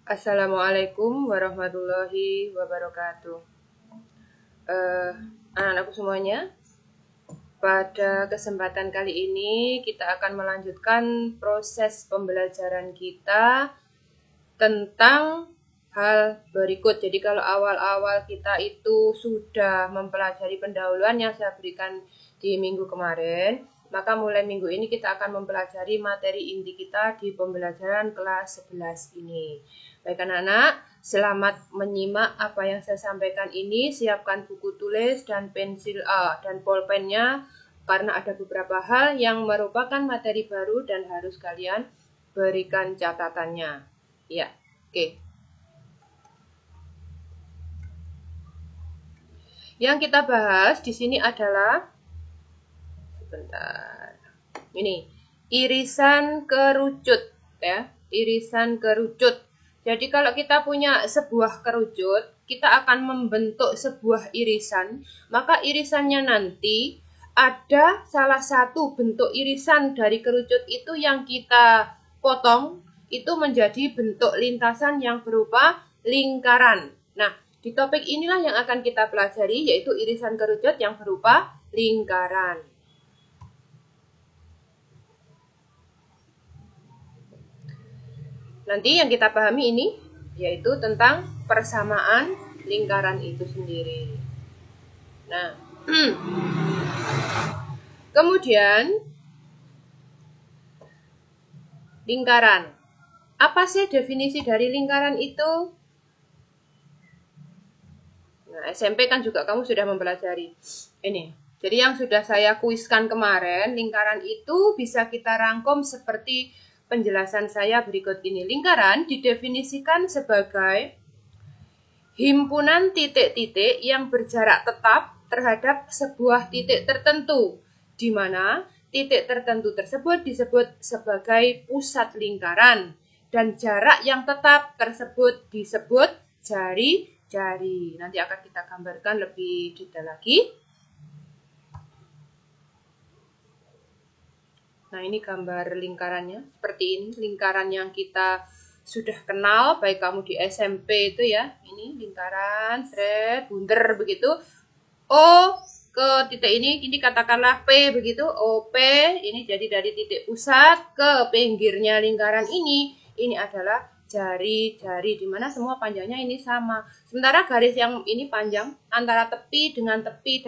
Assalamualaikum warahmatullahi wabarakatuh. Anak-anakku semuanya, pada kesempatan kali ini kita akan melanjutkan proses pembelajaran kita tentang hal berikut. Jadi kalau awal-awal kita itu sudah mempelajari pendahuluan yang saya berikan di minggu kemarin, maka mulai minggu ini kita akan mempelajari materi inti kita di pembelajaran kelas 11 ini. Baik anak-anak, selamat menyimak apa yang saya sampaikan ini. Siapkan buku tulis dan pensil dan pulpennya, karena ada beberapa hal yang merupakan materi baru dan harus kalian berikan catatannya. Ya, oke. Yang kita bahas di sini adalah ini irisan kerucut ya, irisan kerucut. Jadi kalau kita punya sebuah kerucut, kita akan membentuk sebuah irisan, maka irisannya nanti ada salah satu bentuk irisan dari kerucut itu yang kita potong, itu menjadi bentuk lintasan yang berupa lingkaran. Nah, di topik inilah yang akan kita pelajari, yaitu irisan kerucut yang berupa lingkaran. Nanti yang kita pahami ini yaitu tentang persamaan lingkaran itu sendiri. Nah, kemudian lingkaran. Apa sih definisi dari lingkaran itu? Nah, SMP kan juga kamu sudah mempelajari ini. Jadi yang sudah saya kuiskan kemarin, lingkaran itu bisa kita rangkum seperti penjelasan saya berikut ini. Lingkaran didefinisikan sebagai himpunan titik-titik yang berjarak tetap terhadap sebuah titik tertentu, di mana titik tertentu tersebut disebut sebagai pusat lingkaran, dan jarak yang tetap tersebut disebut jari-jari. Nanti akan kita gambarkan lebih detail lagi. Nah, ini gambar lingkarannya. Seperti ini, lingkaran yang kita sudah kenal, baik kamu di SMP itu ya. Ini lingkaran, bunder begitu. O ke titik ini katakanlah P begitu. OP, ini jadi dari titik pusat ke pinggirnya lingkaran ini adalah jari-jari, di mana semua panjangnya ini sama. Sementara garis yang ini panjang antara tepi dengan tepi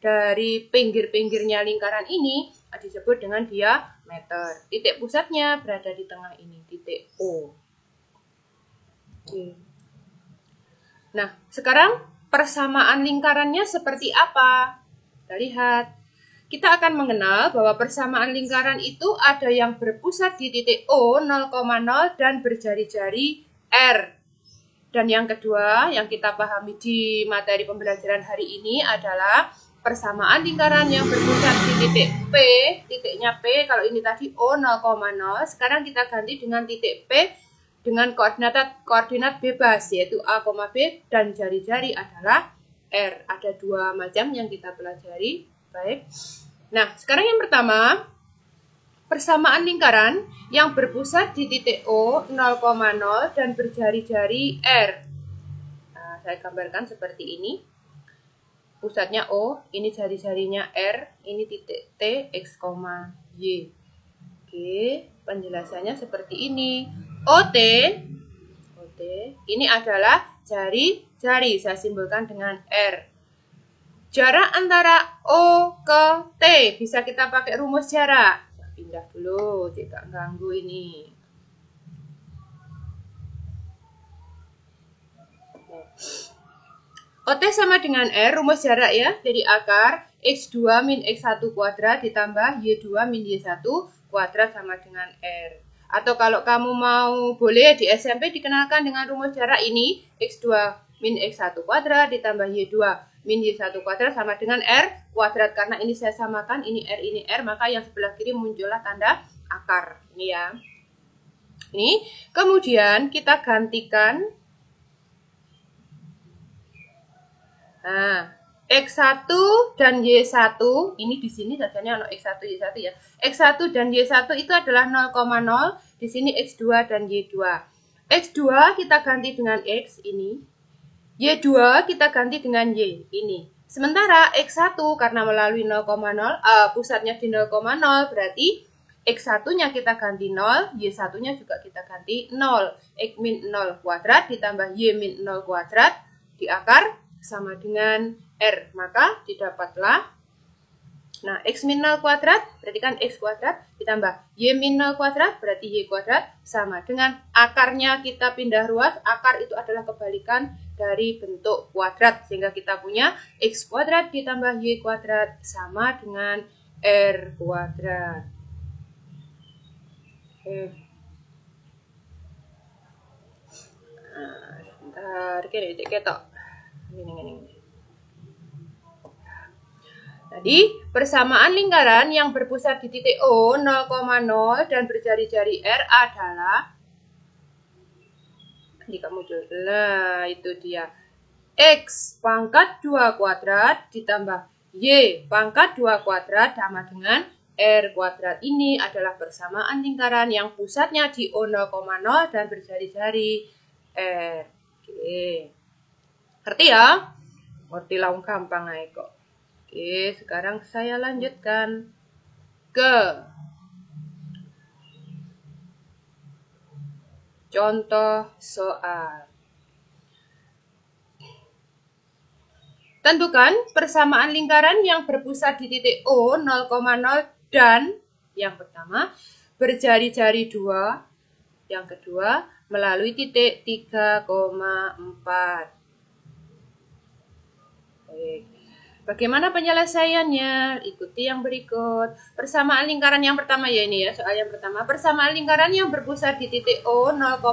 dari pinggir-pinggirnya lingkaran ini disebut dengan diameter. Titik pusatnya berada di tengah ini, titik O. Nah, sekarang persamaan lingkarannya seperti apa? Kita lihat. Kita akan mengenal bahwa persamaan lingkaran itu ada yang berpusat di titik O 0,0 dan berjari-jari R. Dan yang kedua yang kita pahami di materi pembelajaran hari ini adalah persamaan lingkaran yang berpusat di titik P, titiknya P, kalau ini tadi O 0,0, sekarang kita ganti dengan titik P dengan koordinat bebas, yaitu A, B, dan jari-jari adalah R. Ada dua macam yang kita pelajari. Baik. Nah, sekarang yang pertama, persamaan lingkaran yang berpusat di titik O 0,0 dan berjari-jari R. Nah, saya gambarkan seperti ini. Pusatnya O, ini jari-jarinya R, ini titik T, X, Y. Oke, penjelasannya seperti ini. OT, ini adalah jari-jari, saya simbolkan dengan R. Jarak antara O ke T, bisa kita pakai rumus jarak. Pindah dulu, tidak ganggu ini. OT sama dengan R, rumus jarak ya. Jadi akar X2 min X1 kuadrat ditambah Y2 min Y1 kuadrat sama dengan R. Atau kalau kamu mau, boleh di SMP dikenalkan dengan rumus jarak ini. X2 min X1 kuadrat ditambah Y2 min Y1 kuadrat sama dengan R kuadrat. Karena ini saya samakan, ini R, maka yang sebelah kiri muncullah tanda akar. Ini ya. Ini, kemudian kita gantikan. Nah, X1 dan Y1, ini di sini saja X1, Y1 ya. X1 dan Y1 itu adalah 0,0, di sini X2 dan Y2. X2 kita ganti dengan X ini. Y2 kita ganti dengan Y ini. Sementara X1 karena melalui 0,0 pusatnya di 0,0 berarti X1-nya kita ganti 0, Y1-nya juga kita ganti 0. X min 0 kuadrat ditambah Y min 0 kuadrat di akar sama dengan R. Maka didapatlah, nah X min 0 kuadrat berarti kan X kuadrat ditambah Y min 0 kuadrat berarti Y kuadrat sama dengan akarnya kita pindah ruas. Akar itu adalah kebalikan dari bentuk kuadrat, sehingga kita punya X kuadrat ditambah Y kuadrat sama dengan R kuadrat. Oke. Nah, sebentar, kira ketok. Ini. Tadi persamaan lingkaran yang berpusat di titik O 0,0 dan berjari-jari R adalah, ini kamu lah itu dia, X pangkat 2 kuadrat ditambah Y pangkat 2 kuadrat sama dengan R kuadrat. Ini adalah persamaan lingkaran yang pusatnya di O 0,0 dan berjari-jari R. Oke. Ngerti ya? Ngerti lah, gampang aja kok. Oke, sekarang saya lanjutkan ke contoh soal. Tentukan persamaan lingkaran yang berpusat di titik O 0,0 dan yang pertama berjari-jari 2, yang kedua melalui titik 3,4. Baik. Bagaimana penyelesaiannya? Ikuti yang berikut. Persamaan lingkaran yang pertama ya ini ya, soal yang pertama. Persamaan lingkaran yang berpusat di titik O 0,0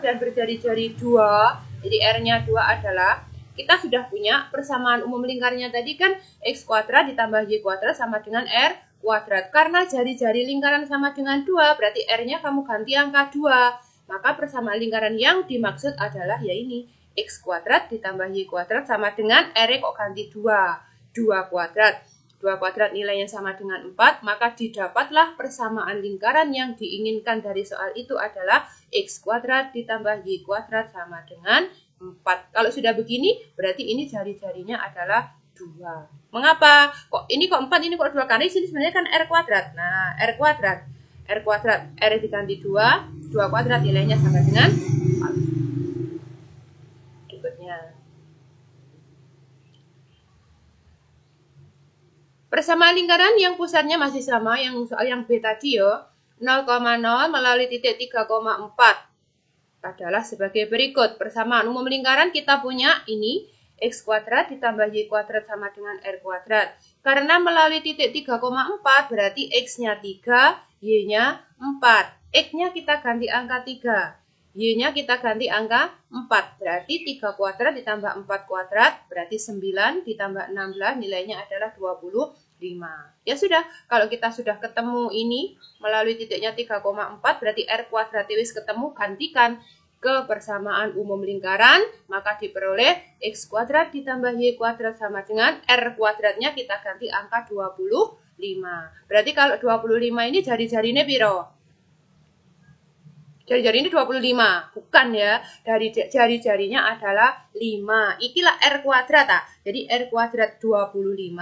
dan berjari-jari 2. Jadi R-nya 2 adalah, kita sudah punya persamaan umum lingkarannya tadi kan X kuadrat ditambah Y kuadrat sama dengan R kuadrat. Karena jari-jari lingkaran sama dengan 2, berarti R-nya kamu ganti angka 2. Maka persamaan lingkaran yang dimaksud adalah ya ini, X kuadrat ditambah Y kuadrat sama dengan R kok ganti 2 kuadrat. 2 kuadrat nilainya sama dengan 4, maka didapatlah persamaan lingkaran yang diinginkan dari soal itu adalah X kuadrat ditambah Y kuadrat sama dengan 4. Kalau sudah begini, berarti ini jari-jarinya adalah 2. Mengapa? Kok ini kok 4, ini kok 2? Karena di sini sebenarnya kan R kuadrat. Nah, R kuadrat, R diganti 2 kuadrat nilainya sama dengan 4. Persamaan lingkaran yang pusatnya masih sama, yang soal yang B tadi ya, 0,0 melalui titik 3,4 adalah sebagai berikut. Persamaan umum lingkaran kita punya ini, X kuadrat ditambah Y kuadrat sama dengan R kuadrat. Karena melalui titik 3,4 berarti X-nya 3, Y-nya 4. X-nya kita ganti angka 3. Y-nya kita ganti angka 4. Berarti 3 kuadrat ditambah 4 kuadrat berarti 9 ditambah 16 nilainya adalah 25. Ya sudah, kalau kita sudah ketemu ini melalui titiknya 3,4 berarti R kuadrat wis ketemu, gantikan ke persamaan umum lingkaran, maka diperoleh X kuadrat ditambah Y kuadrat sama dengan R kuadratnya kita ganti angka 25. Berarti kalau 25 ini jari-jarinya piro? Jari-jari ini 25, bukan ya, dari jari-jarinya adalah 5. Ikilah R kuadrat. Jadi R kuadrat 25,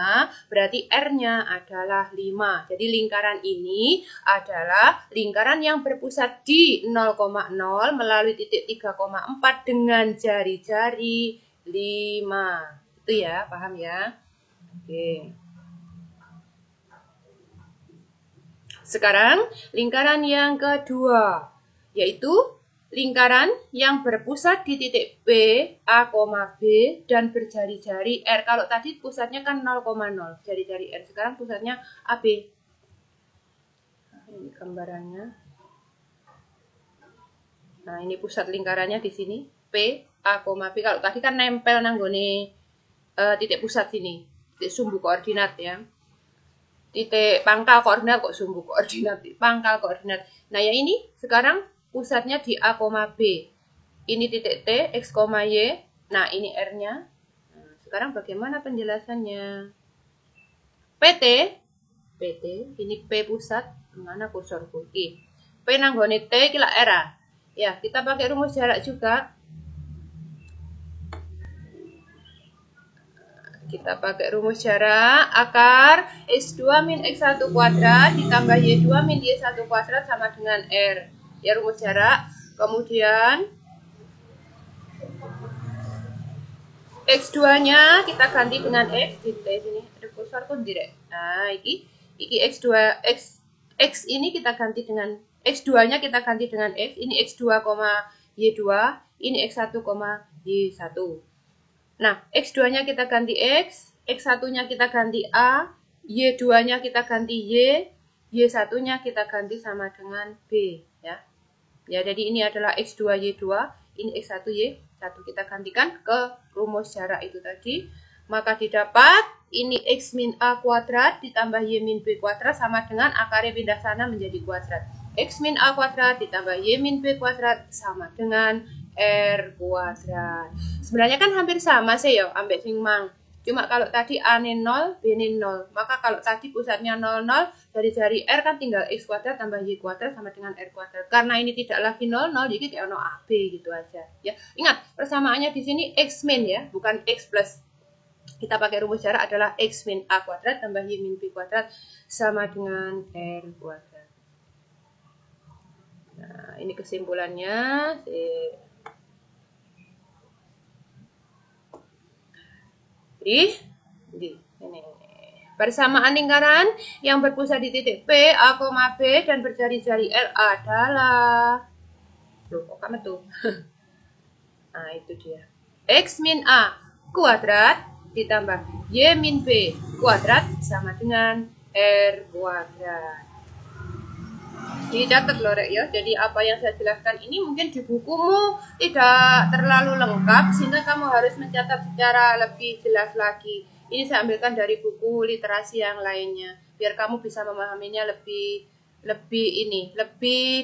berarti R-nya adalah 5. Jadi lingkaran ini adalah lingkaran yang berpusat di 0,0 melalui titik 3,4 dengan jari-jari 5. Itu ya, paham ya? Oke. Sekarang lingkaran yang kedua, yaitu lingkaran yang berpusat di titik B, A, B, dan berjari-jari R. Kalau tadi pusatnya kan 0,0, jari-jari R. Sekarang pusatnya AB. Nah, ini gambarannya. Nah, ini pusat lingkarannya di sini, P, A, B. Kalau tadi kan nempel nanggone titik pusat sini, titik sumbu koordinat ya. Titik pangkal koordinat kok sumbu koordinat, pangkal koordinat. Nah, ya ini sekarang pusatnya di A, B. Ini titik T, X, Y. Nah, ini R-nya. Nah, sekarang bagaimana penjelasannya? PT, ini P pusat. Mana kursorku? P nanggone T, kila R. Ya, kita pakai rumus jarak juga. Kita pakai rumus jarak, akar X2 min X1 kuadrat ditambah Y2 min Y1 kuadrat sama dengan R. Ya, rumus jarak. Kemudian X2-nya kita ganti dengan X. Di sini ada kursor pun tidak. Nah, iki X2 X ini kita ganti dengan X2-nya kita ganti dengan X. Ini X2, Y2, ini X1, Y1. Nah, X2-nya kita ganti X, X1-nya kita ganti A, Y2-nya kita ganti Y, Y1-nya kita ganti sama dengan B. Ya, jadi ini adalah X2, Y2, ini X1, Y1. Kita gantikan ke rumus jarak itu tadi. Maka didapat ini X min A kuadrat ditambah Y min B kuadrat sama dengan akarnya pindah sana menjadi kuadrat. X min A kuadrat ditambah Y min B kuadrat sama dengan R kuadrat. Sebenarnya kan hampir sama sih ya, ambek sing mang. Cuma kalau tadi A-nya 0, B-nya 0. Maka kalau tadi pusatnya 0, 0, dari jari R kan tinggal X kuadrat tambah Y kuadrat sama dengan R kuadrat. Karena ini tidak lagi 0, 0, jadi kayak ono AB gitu aja. Ya, ingat, persamaannya di sini X min ya, bukan X plus. Kita pakai rumus jarak adalah X min A kuadrat tambah Y min B kuadrat sama dengan R kuadrat. Nah, ini kesimpulannya. Ini persamaan lingkaran yang berpusat di titik P, A, B dan berjari-jari L adalah kamu tuh. Nah, itu dia. X min A kuadrat ditambah Y min B kuadrat sama dengan R kuadrat. Dicatat loh Rek ya. Jadi apa yang saya jelaskan ini mungkin di bukumu tidak terlalu lengkap sehingga kamu harus mencatat secara lebih jelas lagi. Ini saya ambilkan dari buku literasi yang lainnya biar kamu bisa memahaminya lebih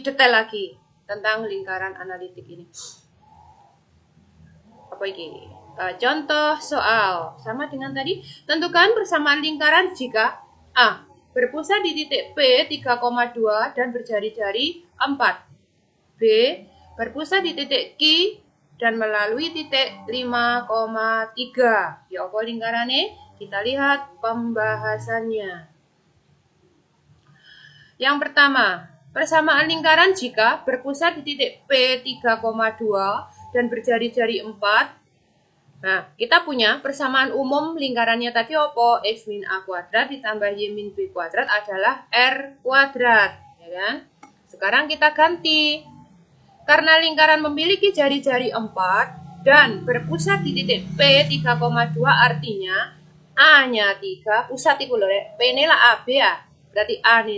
detail lagi tentang lingkaran analitik ini. Apa ini? Contoh soal sama dengan tadi. Tentukan persamaan lingkaran jika A berpusat di titik P 3,2 dan berjari-jari 4. B berpusat di titik Q dan melalui titik 5,3. Ya apa lingkarannya? Kita lihat pembahasannya. Yang pertama, persamaan lingkaran jika berpusat di titik P 3,2 dan berjari-jari 4. Nah, kita punya persamaan umum lingkarannya tadi apa? X min A kuadrat ditambah Y min B kuadrat adalah R kuadrat. Ya kan? Sekarang kita ganti. Karena lingkaran memiliki jari-jari 4 dan berpusat di titik P 3,2 artinya A-nya 3, pusat itu loh, P-nya lah AB ya. Berarti A-nya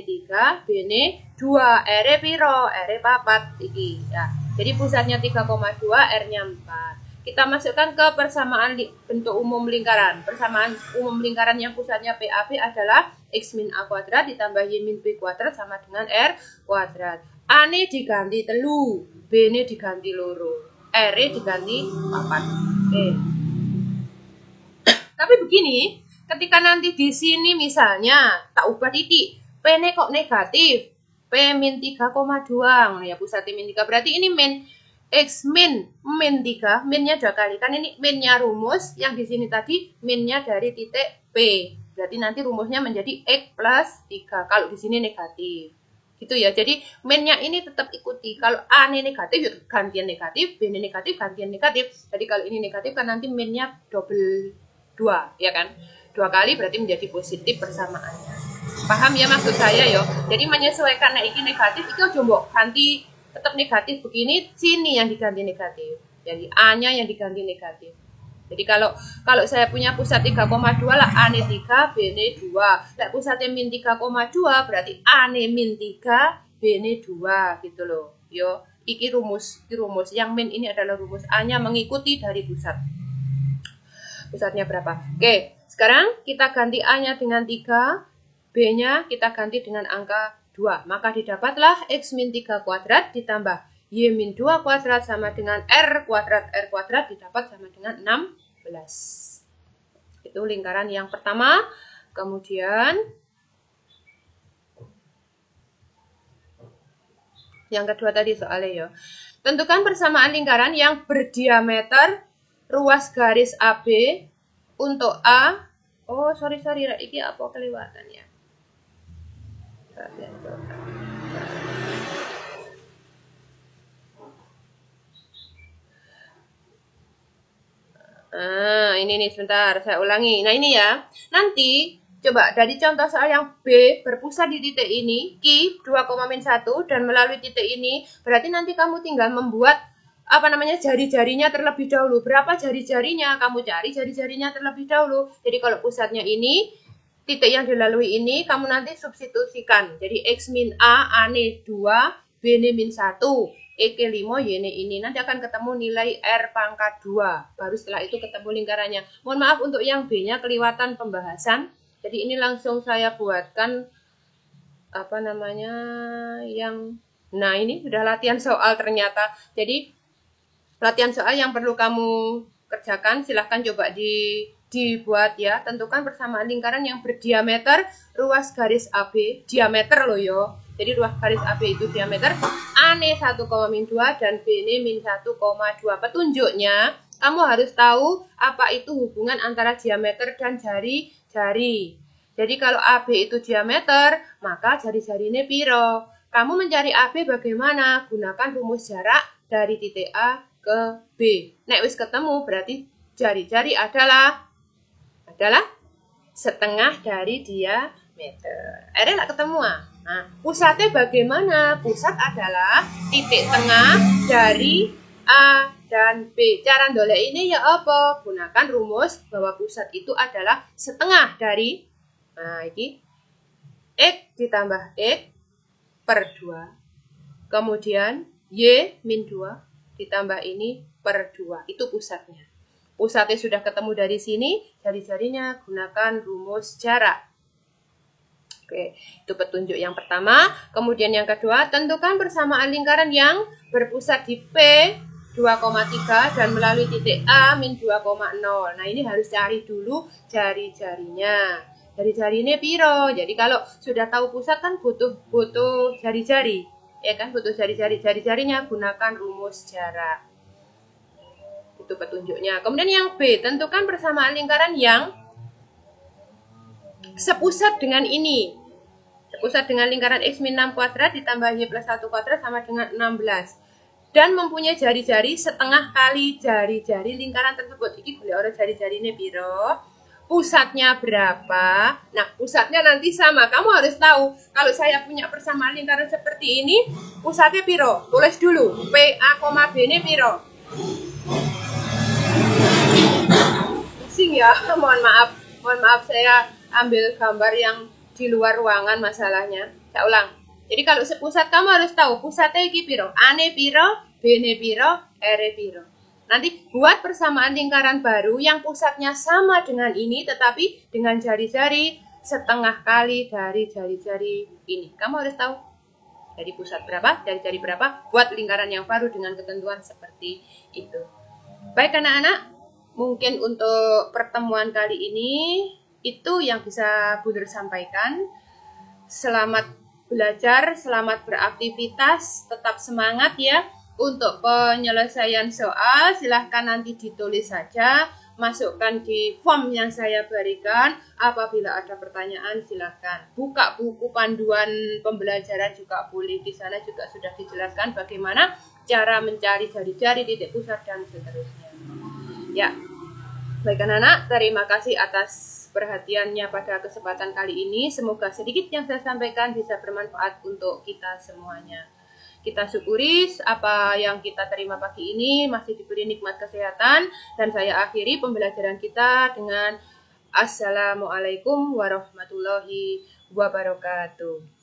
3, B-nya 2, R-nya piro? R-nya 4. Ya. Jadi pusatnya 3,2, R-nya 4. Kita masukkan ke persamaan bentuk umum lingkaran. Persamaan umum lingkaran yang pusatnya PAB adalah X min A kuadrat ditambah Y min B kuadrat sama dengan R kuadrat. A ini diganti telu, B ini diganti loro, R ini diganti 4. Oke. Tapi begini, ketika nanti di sini misalnya tak ubah titik, P-nya kok negatif, P min 3,2, ya pusatnya min 3, berarti ini min X min 3, minnya 2 kali. Kan ini minnya rumus, yang di sini tadi minnya dari titik P. Berarti nanti rumusnya menjadi X plus 3. Kalau di sini negatif. Gitu ya. Jadi minnya ini tetap ikuti. Kalau A ini negatif, ya gantian negatif. B ini negatif, gantian negatif. Jadi kalau ini negatif kan nanti minnya double 2. Ya kan? 2 kali berarti menjadi positif persamaannya. Paham ya maksud saya ya? Jadi menyesuaikan ini negatif, itu coba ganti tetap negatif begini, sini yang diganti negatif. Jadi A-nya yang diganti negatif. Jadi kalau saya punya pusat 3,2 lah, A-nya 3, B-nya 2. Lah pusatnya min 3,2 berarti A-nya min 3, B-nya 2 gitu loh. Yo, iki rumus. Yang min ini adalah rumus A-nya mengikuti dari pusat. Pusatnya berapa? Oke, sekarang kita ganti A-nya dengan 3, B-nya kita ganti dengan angka 2. Maka didapatlah X min 3 kuadrat ditambah Y min 2 kuadrat sama dengan R kuadrat. R kuadrat didapat sama dengan 16. Itu lingkaran yang pertama. Kemudian yang kedua tadi soalnya ya. Tentukan persamaan lingkaran yang berdiameter ruas garis AB untuk A. Oh, sorry, iki apa kelewatan ya? Ini nih sebentar, saya ulangi. Nah, ini ya. Nanti coba dari contoh soal yang B berpusat di titik ini, Q 2,-1 dan melalui titik ini, berarti nanti kamu tinggal membuat jari-jarinya terlebih dahulu. Berapa jari-jarinya? Kamu cari jari-jarinya terlebih dahulu. Jadi kalau pusatnya ini, titik yang dilalui ini kamu nanti substitusikan. Jadi X min A, A-ne 2, B-ne min 1. E-ke 5, Y-ne ini. Nanti akan ketemu nilai R pangkat 2. Baru setelah itu ketemu lingkarannya. Mohon maaf untuk yang B-nya kelewatan pembahasan. Jadi ini langsung saya buatkan nah ini sudah latihan soal ternyata. Jadi latihan soal yang perlu kamu kerjakan silahkan coba dibuat ya. Tentukan persamaan lingkaran yang berdiameter ruas garis AB. Diameter loh yo. Jadi ruas garis AB itu diameter A-ne 1,-2 dan B-ne min 1,2. Petunjuknya kamu harus tahu apa itu hubungan antara diameter dan jari-jari. Jadi kalau AB itu diameter, maka jari-jarinya piro. Kamu mencari AB bagaimana? Gunakan rumus jarak dari titik A ke B. Nek wis ketemu berarti jari-jari adalah setengah dari diameter. Akhirnya tak ketemu Nah, pusatnya bagaimana? Pusat adalah titik tengah dari A dan B. Cara ndolek ini ya apa? Gunakan rumus bahwa pusat itu adalah setengah dari ini X ditambah X per 2. Kemudian Y min 2 ditambah ini per 2. Itu pusatnya. Pusatnya sudah ketemu dari sini, jari-jarinya gunakan rumus jarak. Oke, itu petunjuk yang pertama. Kemudian yang kedua, tentukan persamaan lingkaran yang berpusat di P 2,3 dan melalui titik A min 2,0. Nah, ini harus cari dulu jari-jarinya. Jari-jarinya piro. Jadi kalau sudah tahu pusat kan butuh jari-jari. Ya kan, butuh jari-jari. Jari-jarinya gunakan rumus jarak. Itu petunjuknya. Kemudian yang B, tentukan persamaan lingkaran yang sepusat dengan ini. Sepusat dengan lingkaran X min 6 kuadrat ditambah Y plus 1 kuadrat sama dengan 16. Dan mempunyai jari-jari setengah kali jari-jari lingkaran tersebut. Ini boleh orang jari-jarinya piro. Pusatnya berapa? Nah, pusatnya nanti sama. Kamu harus tahu, kalau saya punya persamaan lingkaran seperti ini, pusatnya piro? Tulis dulu. PA, B ini piro? Pusing ya, mohon maaf saya ambil gambar yang di luar ruangan masalahnya. Saya ulang. Jadi kalau sepusat kamu harus tahu pusatnya iki piro? A-ne piro, B-ne piro, R-ne piro. Nanti buat persamaan lingkaran baru yang pusatnya sama dengan ini tetapi dengan jari-jari setengah kali dari jari-jari ini. Kamu harus tahu dari pusat berapa, jari-jari berapa, buat lingkaran yang baru dengan ketentuan seperti itu. Baik anak-anak, mungkin untuk pertemuan kali ini itu yang bisa Bunda sampaikan. Selamat belajar, selamat beraktivitas, tetap semangat ya. Untuk penyelesaian soal, silahkan nanti ditulis saja, masukkan di form yang saya berikan. Apabila ada pertanyaan, silahkan. Buka buku panduan pembelajaran juga boleh. Di sana juga sudah dijelaskan bagaimana cara mencari jari-jari, titik pusat, dan seterusnya. Ya, baik anak-anak, terima kasih atas perhatiannya pada kesempatan kali ini. Semoga sedikit yang saya sampaikan bisa bermanfaat untuk kita semuanya. Kita syukuri apa yang kita terima pagi ini, masih diberi nikmat kesehatan. Dan saya akhiri pembelajaran kita dengan Assalamualaikum warahmatullahi wabarakatuh.